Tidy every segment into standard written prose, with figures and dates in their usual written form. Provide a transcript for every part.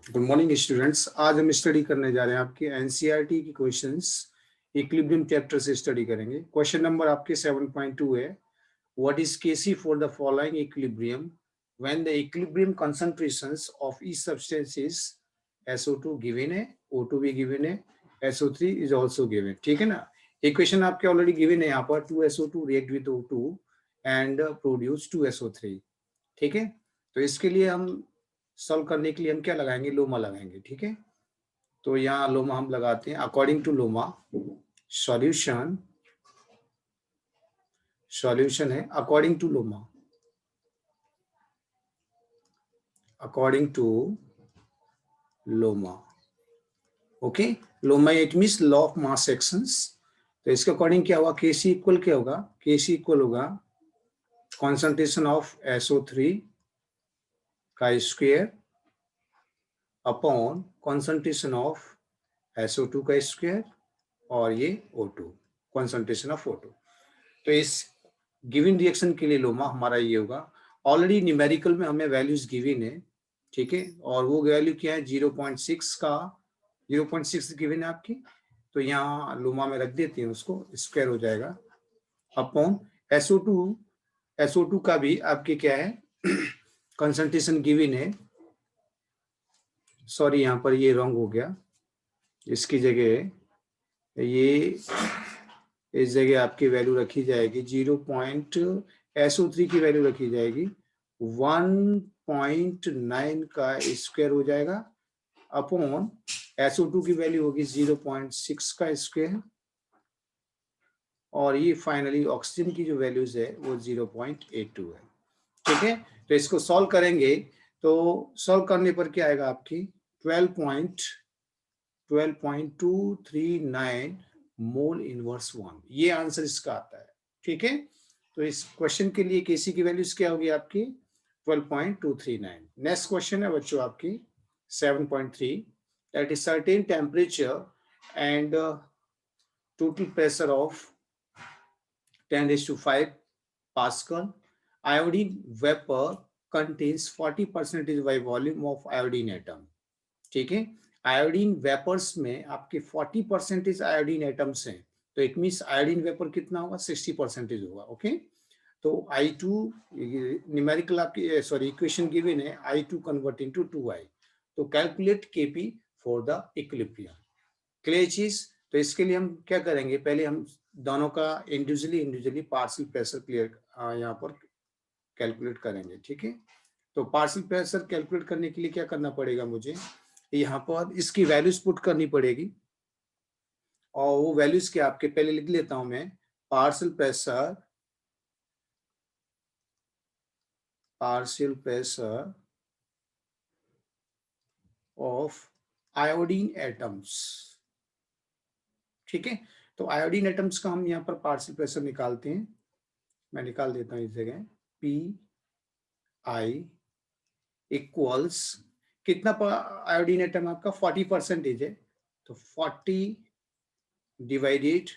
Good morning students. आज हम study करने जा रहे हैं आपके एनसीईआरटी की क्वेश्चंस इक्विलिब्रियम चैप्टर से स्टडी करेंगे। क्वेश्चन नंबर आपके 7.2 है, what is KC for the following equilibrium when the equilibrium concentrations of each substance is SO2 given है, O2 भी गिवन है, SO3 इज आल्सो गिवन। ठीक है ना। इक्वेशन आपके ऑलरेडी गिवन है यहाँ पर 2SO2 react with O2 and produce 2SO3। ठीक है, तो इसके लिए हम सॉल्व करने के लिए हम क्या लगाएंगे, लोमा लगाएंगे। ठीक है, तो यहाँ लोमा हम लगाते हैं। According to LOMA solution, solution है according to LOMA, according to LOMA. Okay, LOMA it means law of mass sections. तो इसके अकॉर्डिंग क्या होगा, केसी इक्वल क्या होगा, केसी इक्वल होगा कॉन्सेंट्रेशन ऑफ SO3 का square upon concentration of SO2 का स्क्वायर और ये O2, कॉन्सेंट्रेशन ऑफ O2। तो इस गिवन रिएक्शन के लिए लोमा हमारा ये होगा। ऑलरेडी न्यूमेरिकल में हमें वैल्यूज गिवन है। ठीक है, और वो वैल्यू क्या है, 0.6 का 0.6 गिवन है आपकी। तो यहाँ लोमा में रख देते हैं, उसको स्क्वायर हो जाएगा अपॉन SO2 का भी आपके क्या है कंसंट्रेशन गिवन है। सॉरी, यहाँ पर ये रॉन्ग हो गया, इसकी जगह ये इस जगह आपकी वैल्यू रखी जाएगी 0.SO3 की वैल्यू रखी जाएगी 1.9 का स्क्वायर हो जाएगा अपॉन SO2 की वैल्यू होगी 0.6 का स्क्वायर और ये फाइनली ऑक्सीजन की जो वैल्यूज है वो 0.82 है। ठीक है, तो इसको सॉल्व करेंगे तो सॉल्व करने पर क्या आएगा आपकी 12.239 मोल इनवर्स 1, ये आंसर इसका आता है। ठीक है, तो इस क्वेश्चन के लिए केसी की वैल्यूज क्या होगी आपकी 12.239। नेक्स्ट क्वेश्चन है बच्चों आपकी 7.3, that is certain temperature and total pressure of 10⁵ Pascal, iodine vapor contains 40% by volume of iodine atom। ठीक है, आयोडीन वेपर्स में आपके 40% आयोडीन एटम्स हैं, तो इट मीन्स आयोडीन वेपर कितना होगा 60% होगा। ओके, तो I2 न्यूमेरिकल आपकी सॉरी इक्वेशन गिवन है I2 कन्वर्ट इनटू 2I। तो calculate Kp for the equilibrium. Clear चीज। तो इसके लिए हम क्या करेंगे, पहले हम दोनों का इंडिविजुअली पार्शियल प्रेशर क्लियर यहाँ पर कैलकुलेट करेंगे। ठीक है, तो पार्शियल प्रेशर कैलकुलेट करने के लिए क्या करना पड़ेगा, मुझे यहाँ पर इसकी वैल्यूज पुट करनी पड़ेगी और वो वैल्यूज क्या आपके पहले लिख लेता हूं मैं। Partial pressure of iodine atoms. ठीक है, तो आयोडीन एटम्स का हम यहाँ पर पार्शियल प्रेशर निकालते हैं। मैं निकाल देता हूँ इस जगह, PI इक्वल्स कितना आयोडीन एटम आपका 40% है, तो 40 डिवाइडेड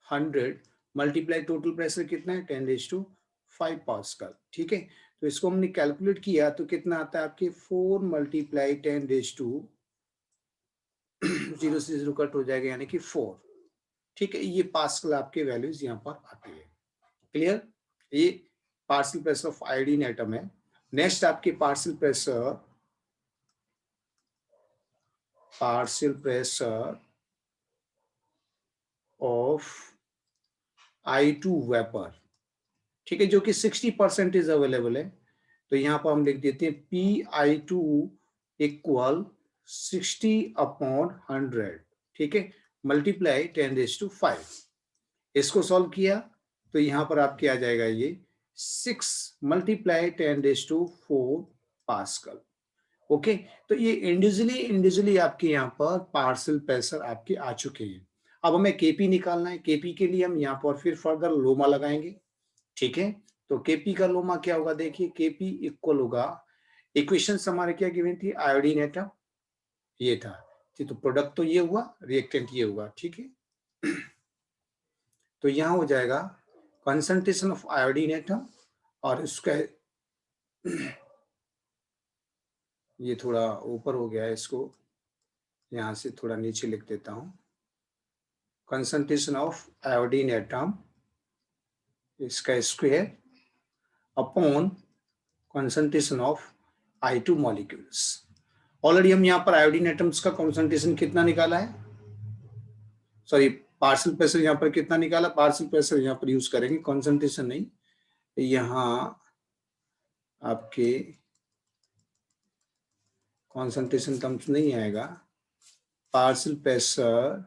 100 मल्टीप्लाई टोटल प्रेशर कितना है 10⁵ पास्कल। ठीक है, तो इसको हमने कैलकुलेट किया तो कितना आता है आपके 4 मल्टीप्लाई 10⁵, 0 से 0 कट हो जाएगा यानी कि 4। ठीक है, ये पास्कल आपके वैल्यूज यहाँ पर आती है। क्लियर, ये partial pressure of iodine atom है। नेक्स्ट आपके partial pressure of I2 vapour. ठीक है, जो कि 60% अवेलेबल है, तो यहाँ पर हम लिख देते हैं PI2 इक्वल 60/100। ठीक है, मल्टीप्लाई 10⁵। इसको सॉल्व किया तो यहाँ पर आपके आ जाएगा ये 6 मल्टीप्लाई 10⁴ पास्कल। ओके, तो ये इंडिविजुअली आपके यहाँ पर पार्शियल प्रेशर आपके आ चुके हैं। अब हमें केपी निकालना है। केपी के लिए हम यहाँ पर फिर फर्दर लोमा लगाएंगे। ठीक है, तो केपी का लोमा क्या होगा, देखिए केपी इक्वल होगा, इक्वेशन हमारे क्या गिवन थी, आयोडीन एटम ये था, तो प्रोडक्ट तो ये हुआ, रिएक्टेंट ये हुआ। ठीक है, तो यहाँ हो जाएगा कंसंट्रेशन ऑफ आयोडीन एटम और उसका ये थोड़ा ऊपर हो गया है, इसको यहाँ से थोड़ा नीचे लिख देता हूँ। कंसंट्रेशन ऑफ आयोडीन एटम, इसका square upon concentration of I2 molecules. Already हम यहाँ पर आयोडीन एटम्स का कंसंट्रेशन कितना निकाला है, सॉरी पार्शियल प्रेशर यहाँ पर कितना निकाला, पार्शियल प्रेशर यहाँ पर यूज करेंगे, कंसंट्रेशन नहीं। यहाँ आपके कंसंट्रेशन टर्म्स नहीं आएगा, partial pressure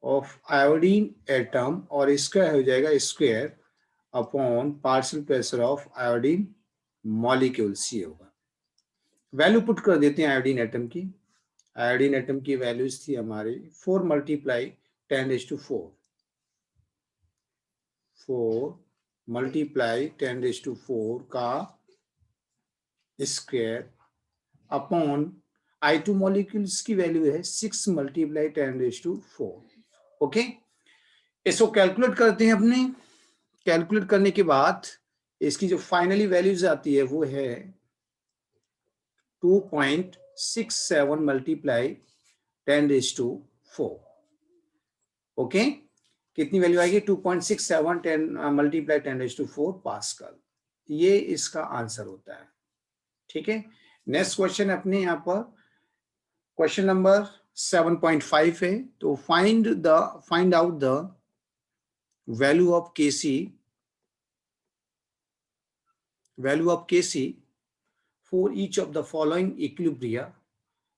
of iodine atom और इसका हो जाएगा square upon partial pressure of iodine molecules, ये होगा। वैल्यू पुट कर देते हैं आयोडीन एटम की। आयोडीन एटम की वैल्यूज थी हमारी 4 मल्टीप्लाई 10⁴, 4 मल्टीप्लाई 10⁴ का स्क्वायर अपॉन I2 मॉलिक्यूल्स की वैल्यू है 6 मल्टीप्लाई 10⁴। ओके, इसको कैलकुलेट करते हैं अपने। कैलकुलेट करने के बाद इसकी जो फाइनली वैल्यूज आती है वो है 2.67 मल्टीप्लाई 10⁴। ओके, कितनी वैल्यू आएगी, 2.67 मल्टीप्लाई 10⁴ पास्कल। ये इसका आंसर होता है। ठीक है, नेक्स्ट क्वेश्चन अपने यहाँ पर क्वेश्चन नंबर 7.5 है। तो find out the value of Kc for each of the following equilibria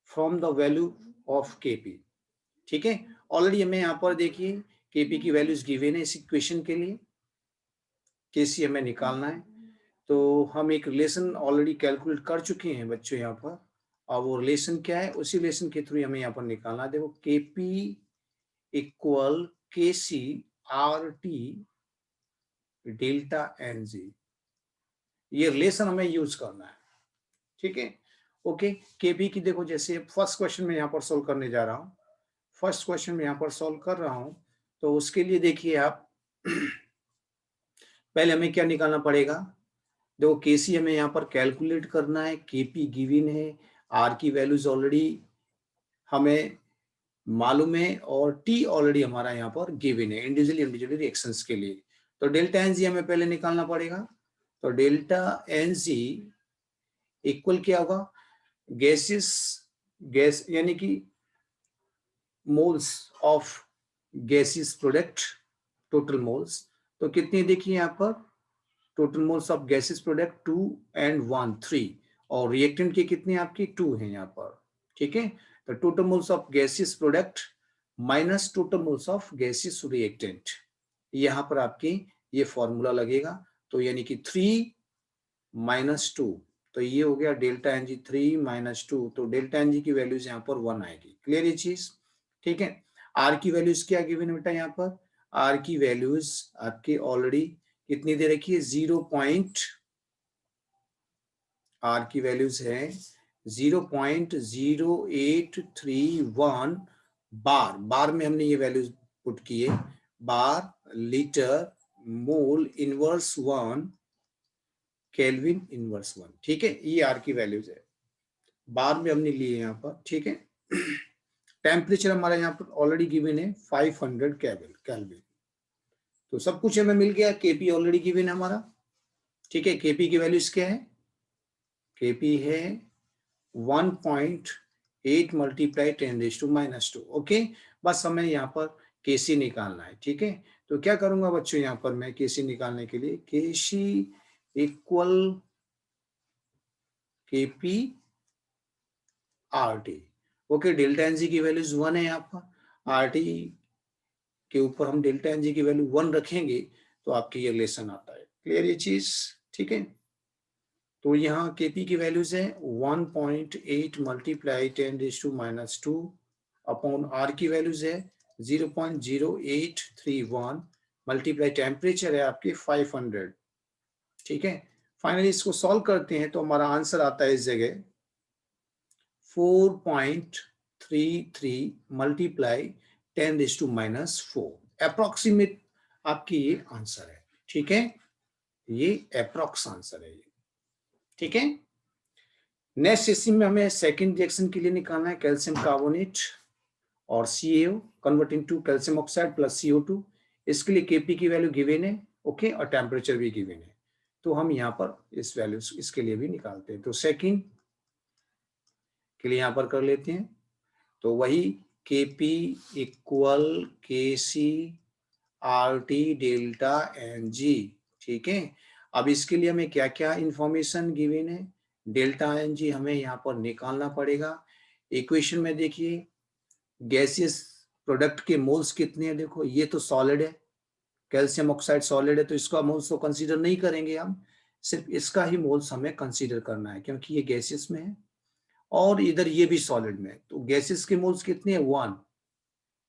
from the value of Kp। ठीक है, ऑलरेडी हमें यहाँ पर देखिए Kp की वैल्यूज गिवन है इस इक्वेशन के लिए, Kc हमें निकालना है। तो हम एक रिलेशन ऑलरेडी कैलकुलेट कर चुके हैं बच्चों यहाँ पर, और वो रिलेशन क्या है, उसी रिलेशन के थ्रू हमें यहाँ पर निकालना है। देखो Kp equal Kc RT delta Ng, ये रिलेशन हमें यूज करना है। ठीक है, ओके। Kp की देखो, जैसे फर्स्ट क्वेश्चन में यहाँ पर सोल्व करने जा रहा हूँ, फर्स्ट क्वेश्चन में यहाँ पर सोल्व कर रहा हूँ। तो उसके लिए देखिए आप पहले हमें क्या निकालना पड़ेगा, देखो Kc हमें यहाँ पर कैलकुलेट करना है, Kp गिवन है, R की वैल्यूज ऑलरेडी हमें मालूम है, और T ऑलरेडी हमारा यहाँ पर गिवन है इंडिविजुअली रिएक्शंस के लिए। तो डेल्टा Ng हमें पहले निकालना पड़ेगा। तो डेल्टा Ng इक्वल क्या होगा, गैस यानी कि moles of gaseous product, total moles. तो कितनी देखिए यहाँ पर, total moles of gaseous product 2 and 1 3, और रिएक्टेंट की कितनी आपकी 2 है यहाँ पर। ठीक है, तो total moles of gaseous product minus total moles of gaseous reactant, यहाँ पर आपकी ये फॉर्मूला लगेगा। तो यानी कि 3 - 2, तो ये हो गया डेल्टा Ng 3 - 2। तो डेल्टा Ng की वैल्यूज यहाँ पर 1 आएगी। क्लियर ये चीज, ठीक है। R की वैल्यूज क्या गिवन है बेटा, यहाँ पर R की वैल्यूज आपकी ऑलरेडी कितनी दे रखी है, R की वैल्यूज है 0.0831 बार में हमने ये वैल्यूज पुट किए, bar litre mole inverse 1 kelvin inverse 1। ठीक है, ये आर की वैल्यूज है, बार में हमने लिए यहाँ पर। ठीक है, टेम्परेचर हमारा यहाँ पर ऑलरेडी गिवन है 500 केल्विन। तो सब कुछ हमें मिल गया, केपी ऑलरेडी गिवन है हमारा। ठीक है, केपी की वैल्यूज क्या है, केपी है 1.8 मल्टीप्लाई 10⁻²। ओके, बस हमें यहाँ पर केसी निकालना है। ठीक है, तो क्या करूंगा बच्चों, यहाँ पर मैं केसी निकालने के लिए KC equal KP RT। Okay, delta Ng की वैल्यूज 1 है यहाँ पर, RT के ऊपर हम डेल्टा Ng की वैल्यू 1 रखेंगे तो आपके ये रिलेशन आता है। क्लियर ये चीज, ठीक है। तो यहाँ Kp की वैल्यूज है 1.8 मल्टीप्लाई 10⁻² अपॉन R की वैल्यूज है 0.0831 मल्टीप्लाई टेम्परेचर है आपकी 500। ठीक है, फाइनली इसको सॉल्व करते हैं तो हमारा आंसर आता है इस जगह 4.33 मल्टीप्लाई 10⁻⁴। अप्रोक्सीमेट आपकी ये आंसर है। ठीक है, ये अप्रोक्स आंसर है ये। ठीक है, नेक्स्ट इसी में हमें सेकंड रिएक्शन के लिए निकालना है कैल्शियम कार्बोनेट और CaO converting to calcium oxide plus CO2। इसके लिए Kp की वैल्यू गिवन है, ओके, और टेम्परेचर भी गिवन है। तो हम यहाँ पर इस वैल्यू इसके लिए भी निकालते हैं। तो सेकंड के लिए यहाँ पर कर लेते हैं, तो वही Kp equal KC RT delta Ng, ठीक है। अब इसके लिए हमें क्या क्या इंफॉर्मेशन गिवन है, डेल्टा Ng हमें यहाँ पर निकालना पड़ेगा। इक्वेशन में देखिए गैसियस प्रोडक्ट के मोल्स कितने हैं, देखो ये तो सॉलिड है, कैल्शियम ऑक्साइड सॉलिड है, तो इसका मोल्स तो कंसीडर नहीं करेंगे हम, सिर्फ इसका ही मोल्स हमें कंसीडर करना है क्योंकि ये गैसियस में है और इधर ये भी सॉलिड में है। तो गैसेस के मोल्स कितने हैं, 1,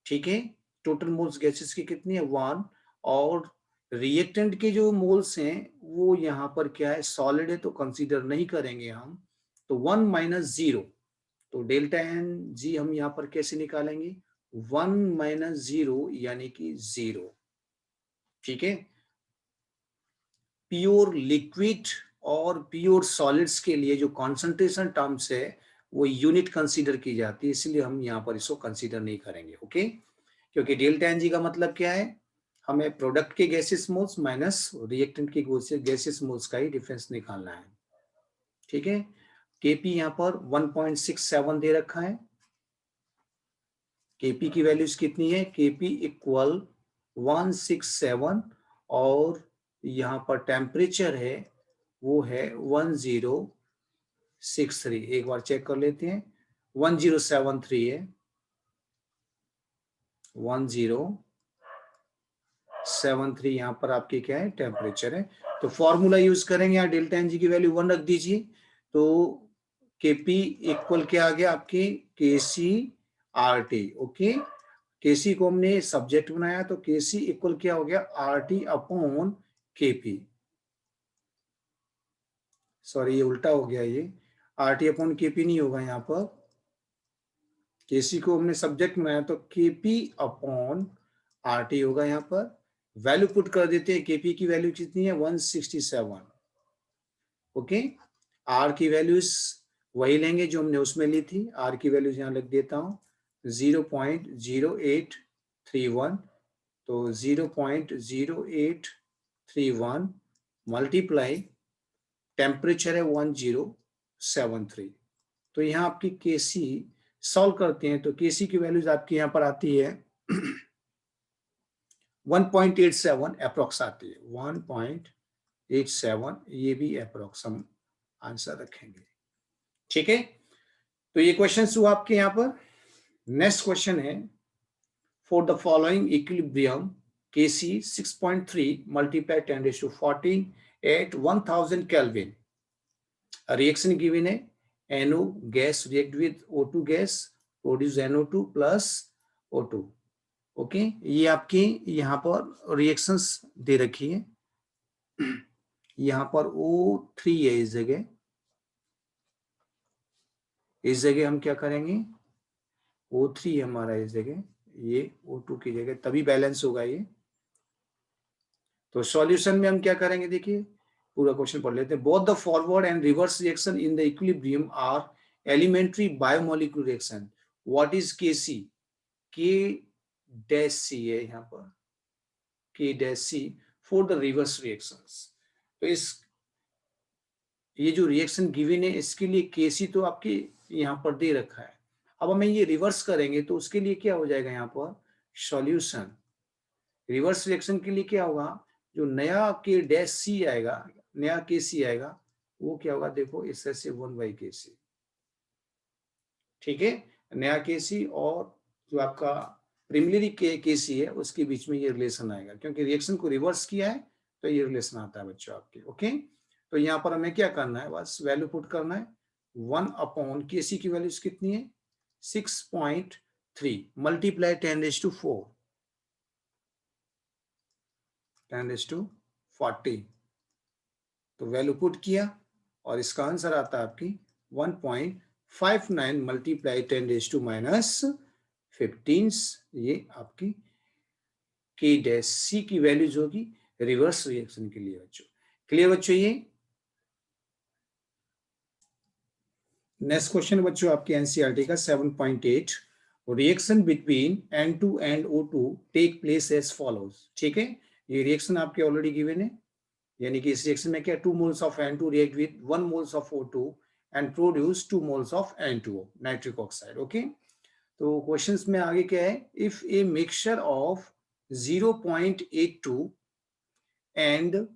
ठीक है। टोटल मोल्स गैसेस की कितनी है, 1। और रिएक्टेंट के जो मोल्स हैं वो यहाँ पर क्या है, सॉलिड है, तो कंसीडर नहीं करेंगे हम। तो 1 माइनस 0, तो डेल्टा Ng हम यहाँ पर कैसे निकालेंगे, 1 माइनस 0 यानी कि 0, ठीक है। प्योर लिक्विड और प्योर सॉलिड्स के लिए जो कॉन्सेंट्रेशन टर्म्स है वो यूनिट कंसीडर की जाती है, इसलिए हम यहाँ पर इसको कंसीडर नहीं करेंगे, ओके। क्योंकि डेल्टा Ng का मतलब क्या है, हमें प्रोडक्ट के गैसेस मोल्स माइनस रिएक्टेंट के गैसेस मोल्स का ही डिफरेंस निकालना है, ठीक है। Kp यहाँ पर 1.67 दे रखा है। Kp की वैल्यूज कितनी है, Kp इक्वल 167 और यहाँ पर टेम्परेचर है वो है 1063। एक बार चेक कर लेते हैं, 1073 है, 1073 यहाँ पर आपकी क्या है, टेम्परेचर है। तो फॉर्मूला यूज करेंगे, यहाँ डेल्टा Ng की वैल्यू 1 रख दीजिए, तो Kp इक्वल क्या आ गया आपके, KC RT, ओके। Kc को हमने सब्जेक्ट बनाया तो Kc इक्वल क्या हो गया, RT अपॉन Kp, सॉरी ये उल्टा हो गया, ये RT अपॉन Kp नहीं होगा यहाँ पर, Kc को हमने सब्जेक्ट बनाया तो Kp अपॉन RT होगा। यहाँ पर वैल्यू पुट कर देते हैं, Kp की वैल्यू कितनी है, 167, ओके। R की वैल्यूज वही लेंगे जो हमने उसमें ली थी, R की वैल्यूज यहाँ लिख देता हूँ 0.0831, तो 0.0831 मल्टीप्लाई टेम्परेचर है 1073। तो यहाँ आपकी Kc सॉल्व करते हैं तो Kc की वैल्यूज आपकी यहाँ पर आती है 1.87 अप्रोक्स आती है, 1.87, ये भी अप्रोक्स हम आंसर रखेंगे, ठीक है। तो ये क्वेश्चन हुआ आपके यहाँ पर। नेक्स्ट क्वेश्चन है, for the following equilibrium Kc 6.3 multiply 10⁻14 at 1000 Kelvin, reaction given है, NO gas react with O2 gas produce NO2 plus O2, okay. ये आपकी यहाँ पर रिएक्शंस दे रखी है, यहाँ पर O3 है, इस जगह हम क्या करेंगे, O3 हमारा इस जगह, ये O2 की जगह, तभी बैलेंस होगा ये। तो सॉल्यूशन में हम क्या करेंगे, देखिए पूरा क्वेश्चन पढ़ लेते हैं। Both the forward and reverse reaction in the equilibrium are elementary bimolecular reaction. What is Kc, K-C है यहाँ पर, K-C for the reverse reactions. तो इस ये जो रिएक्शन गिवन है इसके लिए Kc तो आपके यहाँ पर दे रखा है। अब हमें ये रिवर्स करेंगे तो उसके लिए क्या हो जाएगा, यहाँ पर सॉल्यूशन। रिवर्स रिएक्शन के लिए क्या होगा, जो नया K-C आएगा, नया Kc आएगा, वो क्या होगा, देखो इससे 1/Kc, ठीक है। नया Kc और जो आपका प्रिमिलरी Kc है उसके बीच में ये रिलेशन आएगा, क्योंकि रिएक्शन को रिवर्स किया है तो ये रिलेशन आता है बच्चों आपके, ओके। तो यहाँ पर हमें क्या करना है, बस वैल्यू पुट करना है, 1 अपॉन Kc की वैल्यूज कितनी है, 6.3 मल्टीप्लाई 10⁻4 10⁻40, तो वैल्यू पुट किया और इसका आंसर आता है आपकी 1.59 मल्टीप्लाई 10⁻⁻15, ये आपकी K-C की वैल्यूज होगी रिवर्स रिएक्शन के लिए बच्चों। क्लियर बच्चों, ये नेक्स्ट क्वेश्चन बच्चों आपके एनसीईआरटी का 7.8, reaction between N2 and O2 take place as follows. ठीक है, ये रिएक्शन आपके ऑलरेडी गिवन है, यानी कि इस रिएक्शन में क्या 2 moles of N2 react with 1 moles of O2 and produce 2 moles of N2O nitric oxide. Okay, तो क्वेश्चंस में आगे क्या है, if a mixture of 0.82 and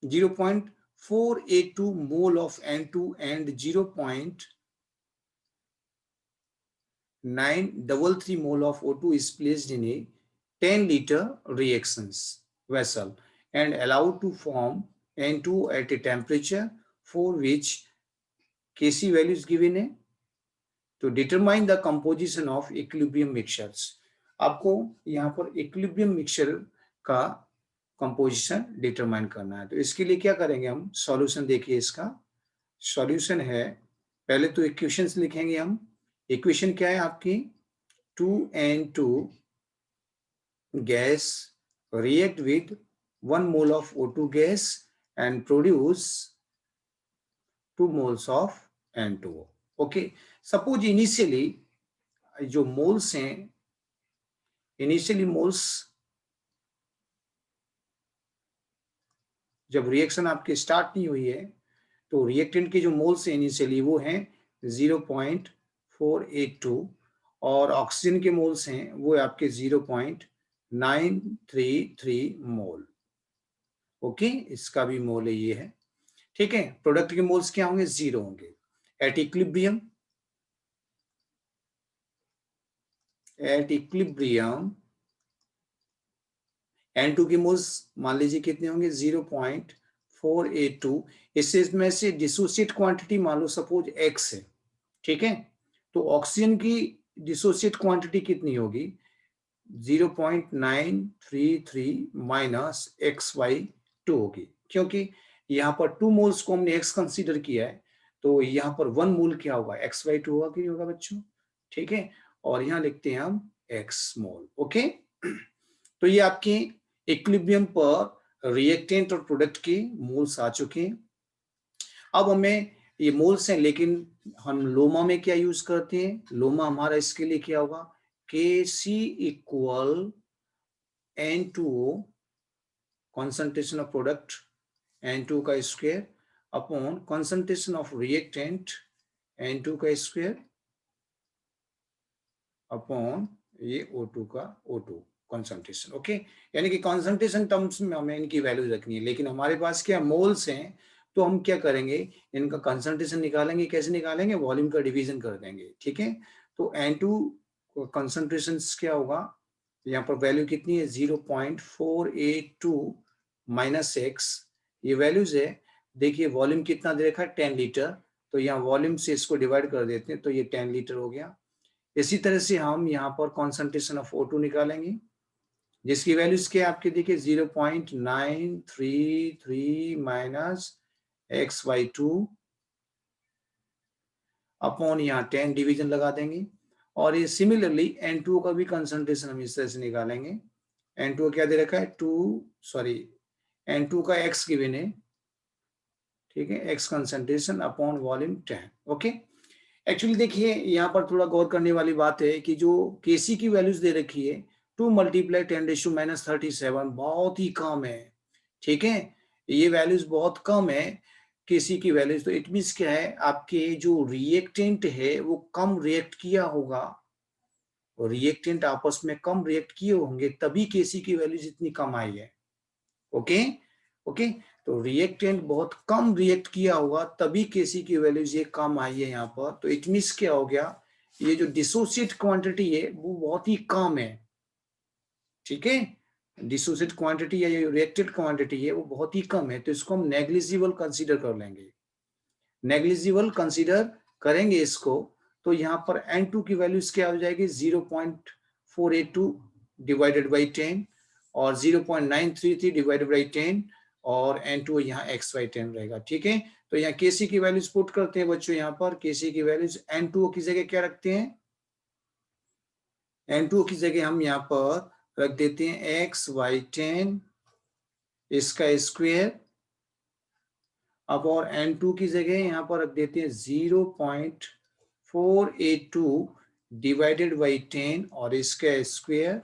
0.482 mole of N2 and 0.933 mole of O2 is placed in a 10-liter reactions vessel and allowed to form N2 at a temperature for which Kc value is given है, to determine the composition of equilibrium mixtures। आपको यहाँ पर equilibrium mixture का composition determine करना है। तो इसके लिए क्या करेंगे हम, सॉल्यूशन देखिए, इसका सॉल्यूशन है, पहले तो इक्वेशंस लिखेंगे हम। इक्वेशन क्या है आपकी, 2N2 gas react with 1 mole of O2 gas and produce 2 moles of N2O। Okay, suppose initially जो मोल्स हैं, इनिशियली मोल्स जब रिएक्शन आपकी स्टार्ट नहीं हुई है तो रिएक्टेंट के जो मोल्स हैं इनिशियली वो हैं 0.482 और ऑक्सीजन के मोल्स हैं वो आपके 0.933 मोल। ओके, इसका भी मोल ये है। ठीक है, प्रोडक्ट के मोल्स क्या होंगे, 0 होंगे। एट इक्विलिब्रियम N2 के मोल्स मान लीजिए कितने होंगे, 0.482। इसमें से डिसोसिएट क्वांटिटी मान लो सपोज X है। ठीक है, तो ऑक्सीजन की डिसोसिएट क्वांटिटी कितनी होगी, 0.933 माइनस XY2 होगी, क्योंकि यहाँ पर 2 मोल्स को हमने X कंसीडर किया है, तो यहाँ पर 1 मोल क्या होगा, XY2 होगा कि नहीं होगा बच्चों। ठीक है, और यहाँ लिखते हैं हम X मोल। ओके, तो ये आपके इक्विलिब्रियम पर रिएक्टेंट और प्रोडक्ट के मोल्स आ चुके हैं। अब हमें ये मोल्स हैं, लेकिन हम लोमा में क्या यूज करते हैं, लोमा हमारा इसके लिए क्या होगा, Kc equal N2O concentration of product N2 का square upon concentration of reactant N2 का स्क्वायर अपॉन ये O2 का O2 कंसंट्रेशन। ओके, यानी कि कंसंट्रेशन टर्म्स में हमें इनकी वैल्यू रखनी है, लेकिन हमारे पास क्या मोल्स हैं, तो हम क्या करेंगे, इनका कंसंट्रेशन निकालेंगे। कैसे निकालेंगे, वॉल्यूम का डिवीजन कर देंगे। ठीक है, तो N2 कंसंट्रेशन क्या होगा, यहाँ पर वैल्यू कितनी है, 0.482 माइनस एक्स, ये वैल्यूज है। देखिए वॉल्यूम कितना दे रखा है, 10 लीटर, तो यहाँ वॉल्यूम से इसको डिवाइड कर देते हैं, तो ये 10 लीटर हो गया। इसी तरह से हम यहाँ पर कॉन्सेंट्रेशन ऑफ O2 निकालेंगे, जिसकी वैल्यूज क्या आपके देखिए 0.933 माइनस XY2 अपॉन यहाँ 10 डिवीजन लगा देंगे। और ये सिमिलरली N2 का भी कंसंट्रेशन हम इस तरह से निकालेंगे। N2 क्या दे रखा है, N2 का X गिवन है। ठीक है, X concentration upon volume 10। Okay, actually देखिए यहाँ पर थोड़ा गौर करने वाली बात है कि जो Kc की वैल्यूज दे रखी है 2 × 10⁻⁻37 बहुत ही कम है। ठीक है, ये वैल्यूज बहुत कम है Kc की वैल्यूज, तो इट मीन्स क्या है, आपके जो रिएक्टेंट है वो कम रिएक्ट किया होगा, रिएक्टेंट आपस में कम रिएक्ट किए होंगे, तभी Kc की वैल्यूज इतनी कम आई है। ओके ओके, तो रिएक्टेंट बहुत कम रिएक्ट किया होगा तभी Kc की वैल्यूज ये कम आई है यहाँ पर। तो इट मीन्स क्या हो गया, ये जो डिसोसिएट क्वांटिटी है वो बहुत ही कम है। ठीक है, डिसोसिएट क्वांटिटी या ये रिएक्टेड क्वांटिटी है वो बहुत ही कम है, तो इसको हम नेग्लिजिबल कंसीडर कर लेंगे। नेग्लिजिबल कंसीडर करेंगे इसको, तो यहाँ पर N2 की वैल्यूज क्या हो जाएगी, 0.482 डिवाइडेड बाई 10 और 0.933 डिवाइडेड बाई 10 और N2 यहाँ XY10 रहेगा। ठीक है, तो यहाँ Kc की वैल्यूज पुट करते हैं बच्चों, यहाँ पर Kc की वैल्यूज N2 की जगह क्या रखते हैं, N2 की जगह हम यहाँ पर रख देते हैं XY10 इसका स्क्वायर अब और N2 की जगह यहाँ पर रख देते हैं 0.482 डिवाइडेड बाई 10 और इसका स्क्वायर,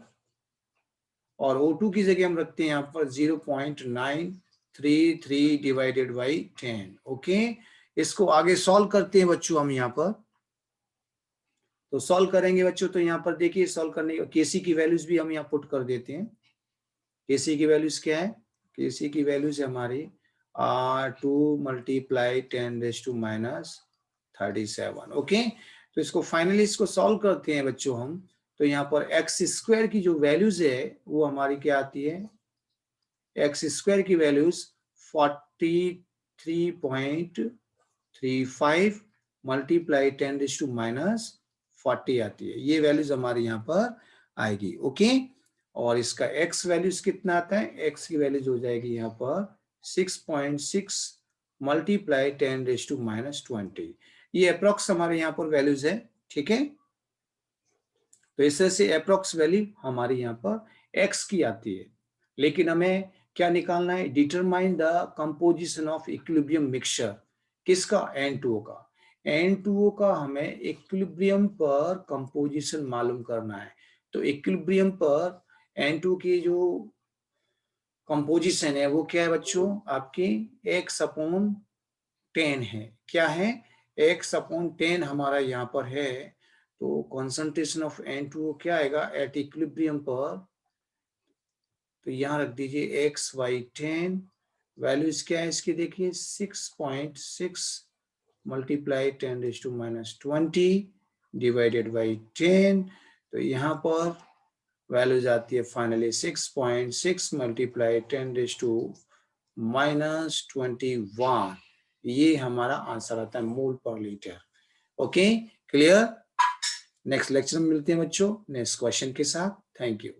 और O2 की जगह हम रखते हैं यहाँ पर 0.933 डिवाइडेड बाई 10। ओके, इसको आगे सॉल्व करते हैं बच्चों हम यहाँ पर। तो सॉल्व करेंगे बच्चों, तो यहाँ पर देखिए सॉल्व करने केसी की वैल्यूज भी हम यहाँ पुट कर देते हैं। केसी की वैल्यूज क्या है? केसी की वैल्यूज है हमारी 2 मल्टीप्लाई 10⁻⁻37। ओके, तो इसको फाइनली इसको सॉल्व करते हैं बच्चों हम। तो यहाँ पर एक्स स्क्वायर की जो वैल्यूज है वो हमारी क्या आती है? एक्स स्क्वायर की वैल्यूज 43.35 मल्टीप्लाई 10⁻40 आती है। ये वैल्यूज हमारी यहाँ पर आएगी। ओके, और इसका एक्स वैल्यूज कितना आता है? एक्स की वैल्यूज हो जाएगी यहाँ पर 6.6 मल्टीप्लाई 10⁻20। ये अप्रोक्स हमारे यहाँ पर वैल्यूज है। ठीक है, तो इस तरह से अप्रोक्स वैल्यू हमारी यहाँ पर एक्स की आती है। लेकिन हमें क्या निकालना है? Determine the composition of equilibrium mixture. किसका? N2O का। N2O का हमें इक्विलिब्रियम पर कंपोजिशन मालूम करना है। तो इक्विलिब्रियम पर N2 की जो कंपोजिशन है वो क्या है बच्चों? आपकी x/10 है। क्या है? x/10 हमारा यहाँ पर है। तो कॉन्सेंट्रेशन ऑफ N2O क्या आएगा एट इक्विलिब्रियम पर? तो यहाँ रख दीजिए x/10। वैल्यूज क्या है इसकी? देखिए 6.6 मल्टीप्लाई 10⁻20 डिवाइडेड बाई 10। तो यहाँ पर वैल्यूज आती है फाइनली 6.6 मल्टीप्लाई 10⁻21। ये हमारा आंसर आता है मोल पर litre. Okay, clear? Next lecture में मिलते हैं बच्चों नेक्स्ट क्वेश्चन के साथ। Thank you.